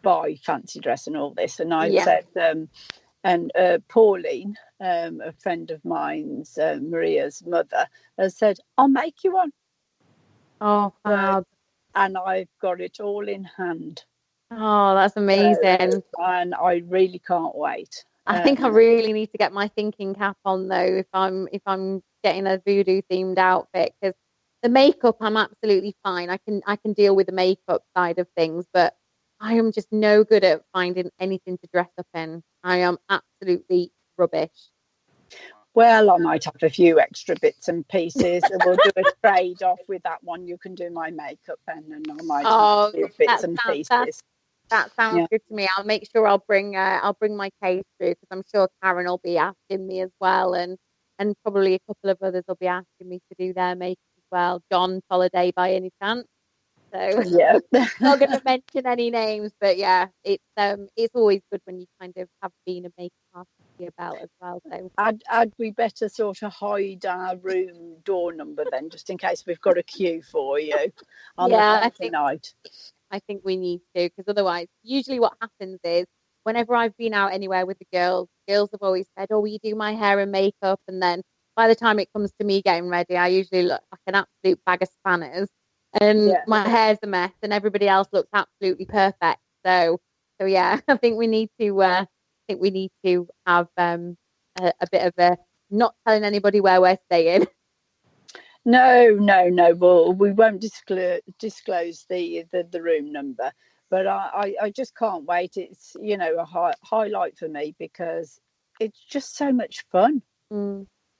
buy, fancy dress and all this. And I said, and Pauline, a friend of mine's, Maria's mother, has said, I'll make you one. Oh, wow. And I've got it all in hand. Oh, that's amazing. And I really can't wait. I think I really need to get my thinking cap on though if I'm getting a voodoo themed outfit, because the makeup I'm absolutely fine. I can deal with the makeup side of things, but I am just no good at finding anything to dress up in. I am absolutely rubbish. Well, I might have a few extra bits and pieces, and we'll do a trade off with that one. You can do my makeup, and I might have a few bits and pieces. That sounds good to me. I'll make sure I'll bring my case through, because I'm sure Karen will be asking me as well, and probably a couple of others will be asking me to do their makeup as well. John Holiday by any chance? So yeah, not going to mention any names, but yeah, it's always good when you kind of have been a makeup artist about as well. So I'd we better sort of hide our room door number then, just in case we've got a queue for you on the Friday night. I think we need to, because otherwise, usually what happens is whenever I've been out anywhere with the girls have always said, "Oh, will you do my hair and makeup?" And then by the time it comes to me getting ready, I usually look like an absolute bag of spanners, and my hair's a mess, and everybody else looks absolutely perfect. So yeah, I think we need to have a bit of a not telling anybody where we're staying. No. Well, we won't disclose the room number, but I just can't wait. It's a highlight for me because it's just so much fun,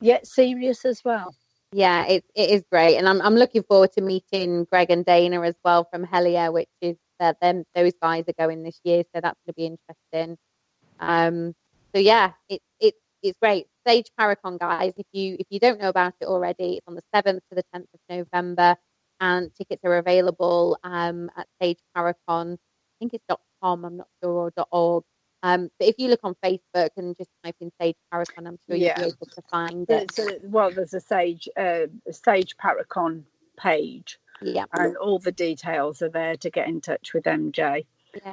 yet serious as well. Yeah, it is great, and I'm looking forward to meeting Greg and Dana as well from Helia, which is those guys are going this year, so that's going to be interesting. So yeah, it's great. Sage Paracon, guys. If you don't know about it already, it's on the 7th to the 10th of November, and tickets are available at Sage Paracon. I think it's .com. I'm not sure, or .org. But if you look on Facebook and just type in Sage Paracon, I'm sure you'll be able to find it. There's a Sage Paracon page, and all the details are there to get in touch with MJ.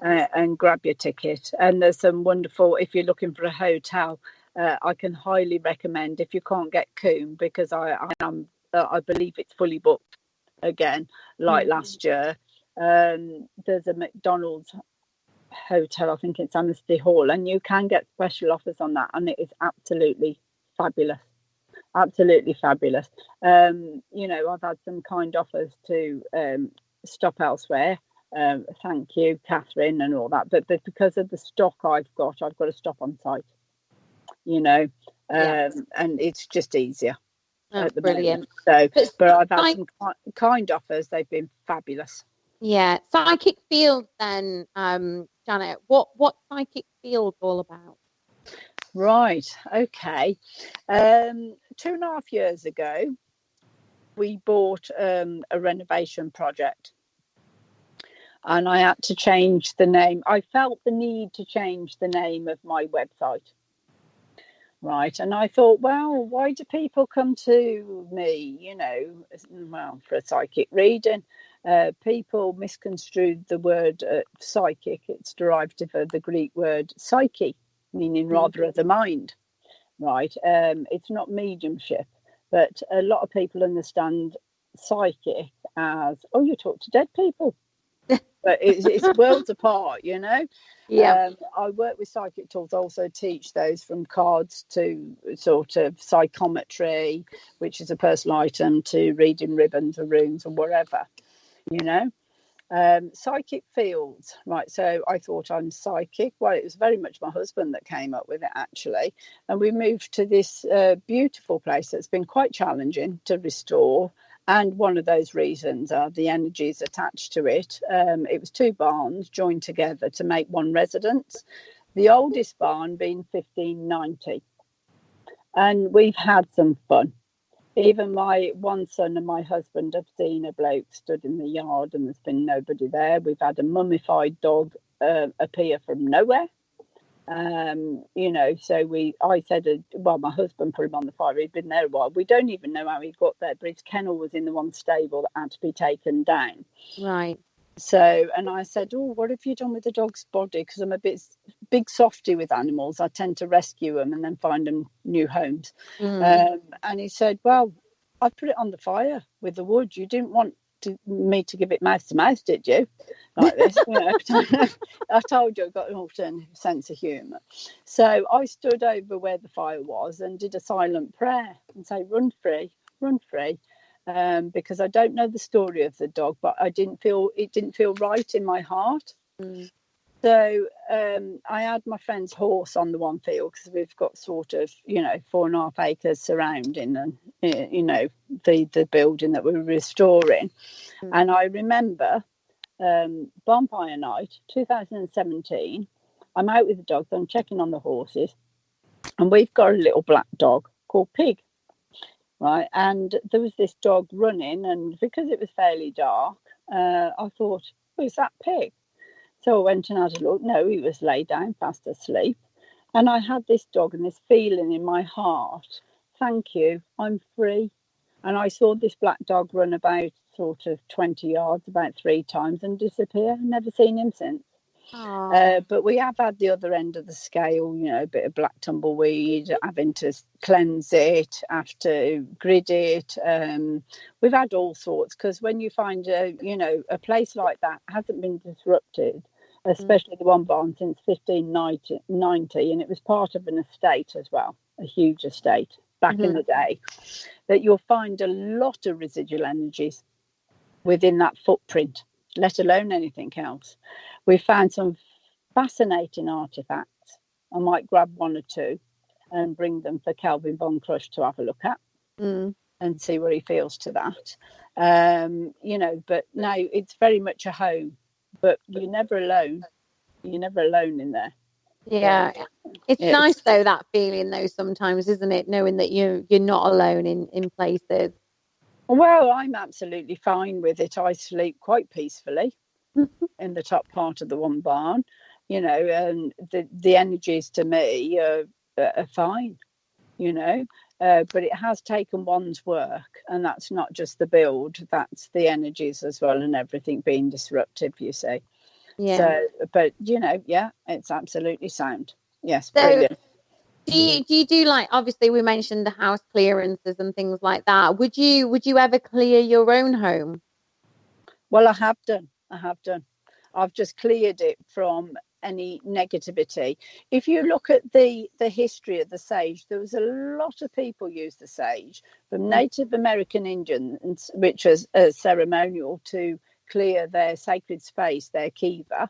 And grab your ticket. And there's some wonderful, if you're looking for a hotel, I can highly recommend, if you can't get Coombe, because I believe it's fully booked again, like last year. There's a McDonald's hotel, I think it's Amnesty Hall, and you can get special offers on that, and it is absolutely fabulous. Absolutely fabulous. I've had some kind offers to stop elsewhere. Thank you, Catherine, and all that. But because of the stock I've got to stop on site, and it's just easier. That's brilliant. Moment. So, but I've had some kind offers. They've been fabulous. Yeah. Psychic Field then, Janet, what Psychic Field all about? Right. Okay. 2.5 years ago, we bought a renovation project. And I had to change the name. I felt the need to change the name of my website. Right. And I thought, well, why do people come to me, for a psychic reading? People misconstrued the word psychic. It's derived from the Greek word psyche, meaning rather of the mind. Right. It's not mediumship, but a lot of people understand psychic as, oh, you talk to dead people. But it's worlds apart, Yeah. I work with psychic tools, also teach those from cards to sort of psychometry, which is a personal item, to reading ribbons or runes or whatever, psychic fields. Right. So I thought I'm psychic. Well, it was very much my husband that came up with it, actually. And we moved to this beautiful place that's been quite challenging to restore. And one of those reasons are the energies attached to it. It was 2 barns joined together to make one residence, the oldest barn being 1590. And we've had some fun. Even my one son and my husband have seen a bloke stood in the yard and there's been nobody there. We've had a mummified dog appear from nowhere. So I said, well, my husband put him on the fire. He'd been there a while. We don't even know how he got there, but his kennel was in the one stable that had to be taken down. Right. So, and I said, oh, what have you done with the dog's body? Because I'm a big softy with animals. I tend to rescue them and then find them new homes. And he said, well, I put it on the fire with the wood. You didn't want me to give it mouth to mouth, did you? Like this, I told you I've got an alternative sense of humour. So I stood over where the fire was and did a silent prayer and say, run free, run free. Because I don't know the story of the dog, but it didn't feel right in my heart. So I had my friend's horse on the one field, because we've got sort of 4.5 acres surrounding the building that we're restoring. And I remember bonfire night 2017, I'm out with the dogs, I'm checking on the horses, and we've got a little black dog called Pig. Right, and there was this dog running, and because it was fairly dark, I thought, oh, is that Pig? So I went and had a look. No, he was laid down fast asleep. And I had this dog and this feeling in my heart, thank you, I'm free. And I saw this black dog run about sort of 20 yards about 3 times and disappear. Never seen him since. But we have had the other end of the scale, a bit of black tumbleweed, having to cleanse it, have to grid it. We've had all sorts, because when you find a place like that hasn't been disrupted, especially the one barn, since 1590, and it was part of an estate as well, a huge estate back in the day, that you'll find a lot of residual energies within that footprint, let alone anything else. We found some fascinating artifacts. I might grab 1 or 2 and bring them for Calvin Von Crush to have a look at and see what he feels to that. But no, it's very much a home, but you're never alone. You're never alone in there. Yeah. It's nice though, that feeling though, sometimes, isn't it? Knowing that you're not alone in places. Well, I'm absolutely fine with it. I sleep quite peacefully in the top part of the one barn, and the energies to me are fine, but it has taken one's work, and that's not just the build, that's the energies as well, and everything being disruptive, you see. Yeah. So, but it's absolutely sound. Yes, so, brilliant. Do you do, like, obviously we mentioned the house clearances and things like that. Would you ever clear your own home? Well, I have done. I've just cleared it from any negativity. If you look at the history of the sage, there was a lot of people use the sage, from Native American Indians, which was a ceremonial to clear their sacred space, their kiva,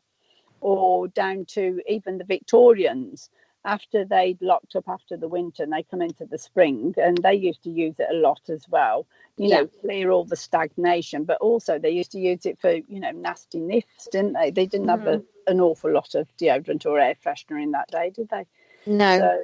or down to even the Victorians. After they'd locked up after the winter and they come into the spring, and they used to use it a lot as well, clear all the stagnation, but also they used to use it for, nasty niffs, didn't they? They didn't have an awful lot of deodorant or air freshener in that day, did they? No. So,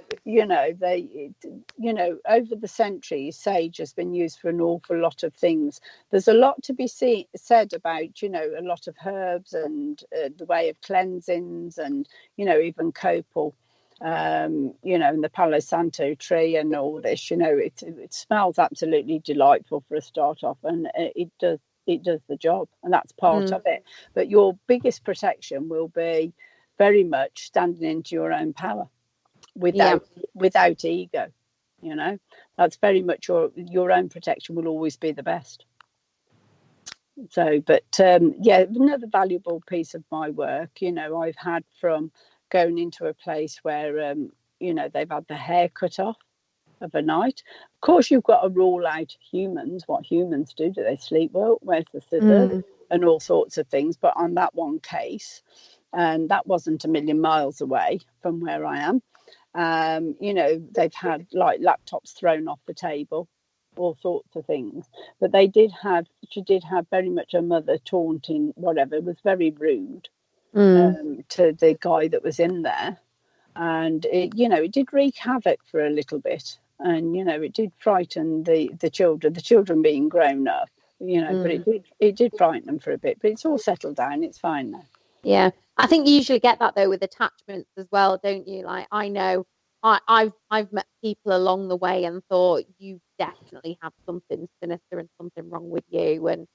over the centuries, sage has been used for an awful lot of things. There's a lot to be said about, a lot of herbs and the way of cleansings, and, even copal. And the Palo Santo tree and all this, it smells absolutely delightful for a start off, and it does the job, and that's part of it. But your biggest protection will be very much standing into your own power without ego. That's very much your own protection will always be the best. So, but another valuable piece of my work, I've had from going into a place where, they've had the hair cut off of a night. Of course, you've got to rule out what humans do. Do they sleep well? Where's the scissors? And all sorts of things. But on that one case, and that wasn't a million miles away from where I am, they've had like laptops thrown off the table, all sorts of things. But she did have very much a mother taunting, whatever, was very rude. To the guy that was in there, and it did wreak havoc for a little bit, and it did frighten the children being grown up, but it did frighten them for a bit, but it's all settled down, it's fine now. Yeah, I think you usually get that though with attachments as well, don't you? Like I know I've met people along the way and thought you definitely have something sinister and something wrong with you, and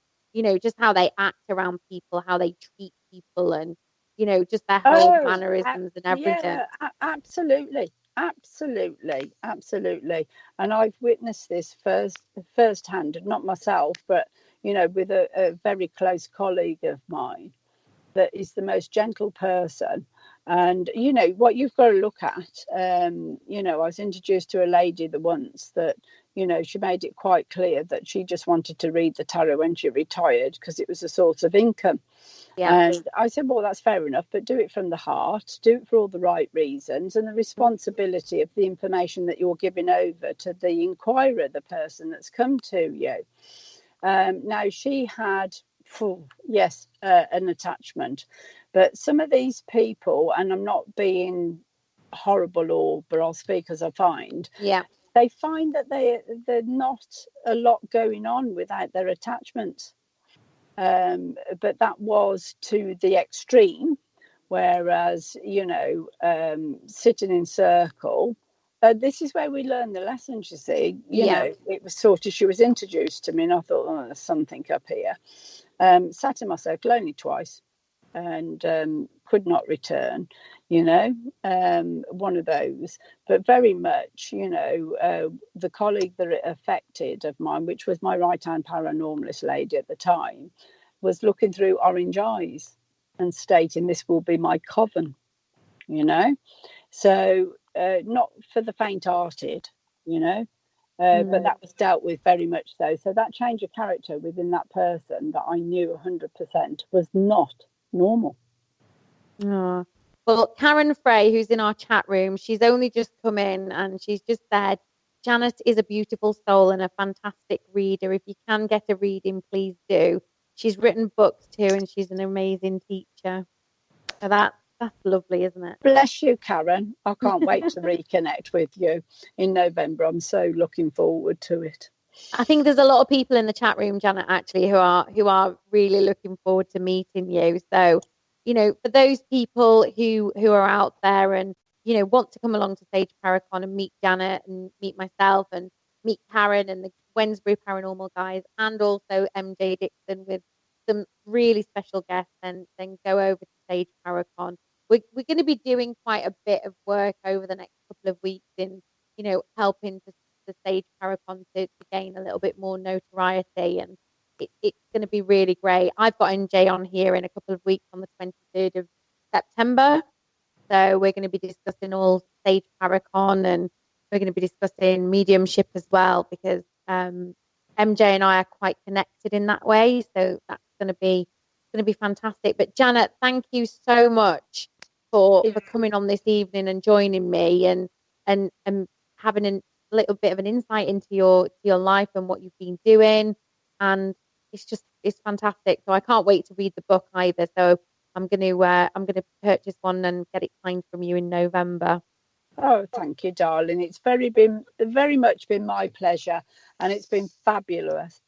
just how they act around people, how they treat people, and just their whole mannerisms and everything. Yeah, absolutely. Absolutely. And I've witnessed this firsthand, not myself, but with a very close colleague of mine that is the most gentle person. And what you've got to look at, I was introduced to a lady once that she made it quite clear that she just wanted to read the tarot when she retired because it was a source of income. Yeah. And I said, well, that's fair enough, but do it from the heart, do it for all the right reasons, and the responsibility of the information that you're giving over to the inquirer, the person that's come to you. Now, she had, an attachment, but some of these people, and I'm not being horrible but I'll speak as I find, they find that they're not a lot going on without their attachments. But that was to the extreme, whereas sitting in circle, this is where we learn the lessons. You see, it was sort of, she was introduced to me and I thought, oh, there's something up here. Sat in my circle only twice and could not return, one of those. But very much, the colleague that it affected of mine, which was my right-hand paranormalist lady at the time, was looking through orange eyes and stating, this will be my coven, So not for the faint-hearted, but that was dealt with very much so. So that change of character within that person that I knew 100% was not normal. Oh. Well, Karen Frey, who's in our chat room, she's only just come in and she's just said, Janet is a beautiful soul and a fantastic reader. If you can get a reading, please do. She's written books too and she's an amazing teacher. So that's lovely, isn't it? Bless you, Karen. I can't wait to reconnect with you in November. I'm so looking forward to it. I think there's a lot of people in the chat room, Janet, actually, who are really looking forward to meeting you. So, for those people who are out there and, want to come along to Sage Paracon and meet Janet and meet myself and meet Karen and the Wednesbury Paranormal guys and also MJ Dixon with some really special guests, then go over to Sage Paracon. We're going to be doing quite a bit of work over the next couple of weeks in, helping the Sage Paracon to gain a little bit more notoriety, and it's going to be really great. I've got NJ on here in a couple of weeks on the 23rd of September, so we're going to be discussing all Sage Paracon, and we're going to be discussing mediumship as well, because MJ and I are quite connected in that way, so that's going to be fantastic. But Janet, thank you so much for coming on this evening and joining me and having a little bit of an insight into your life and what you've been doing, and it's fantastic. So I can't wait to read the book either. So I'm going to purchase one and get it signed from you in November. Oh, thank you, darling. It's very much been my pleasure, and it's been fabulous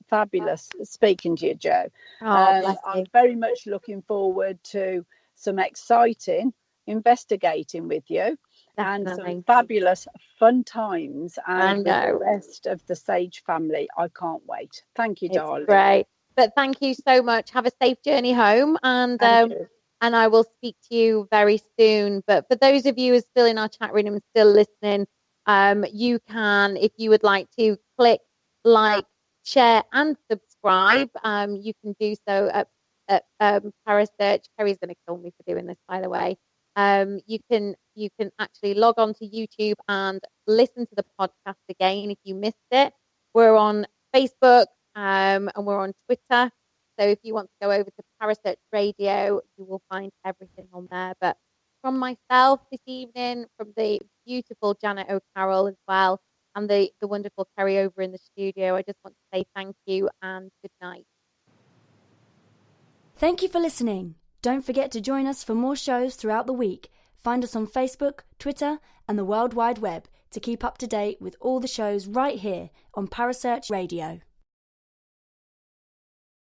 speaking to you, Jo. I'm very much looking forward to some exciting investigating with you. Definitely. And some fabulous fun times and with the rest of the Sage family. I can't wait. Thank you, darling. Great. But thank you so much. Have a safe journey home, and I will speak to you very soon. But for those of you who are still in our chat room and still listening, you can, if you would like to, click like, share, and subscribe. You can do so at Parasearch. Kerry's going to kill me for doing this, by the way. You can actually log on to YouTube and listen to the podcast again if you missed it. We're on Facebook and we're on Twitter. So if you want to go over to Parasearch Radio, you will find everything on there. But from myself this evening, from the beautiful Janet O Carolle as well, and the wonderful Kerry over in the studio, I just want to say thank you and good night. Thank you for listening. Don't forget to join us for more shows throughout the week. Find us on Facebook, Twitter, and the World Wide Web to keep up to date with all the shows right here on Parasearch Radio.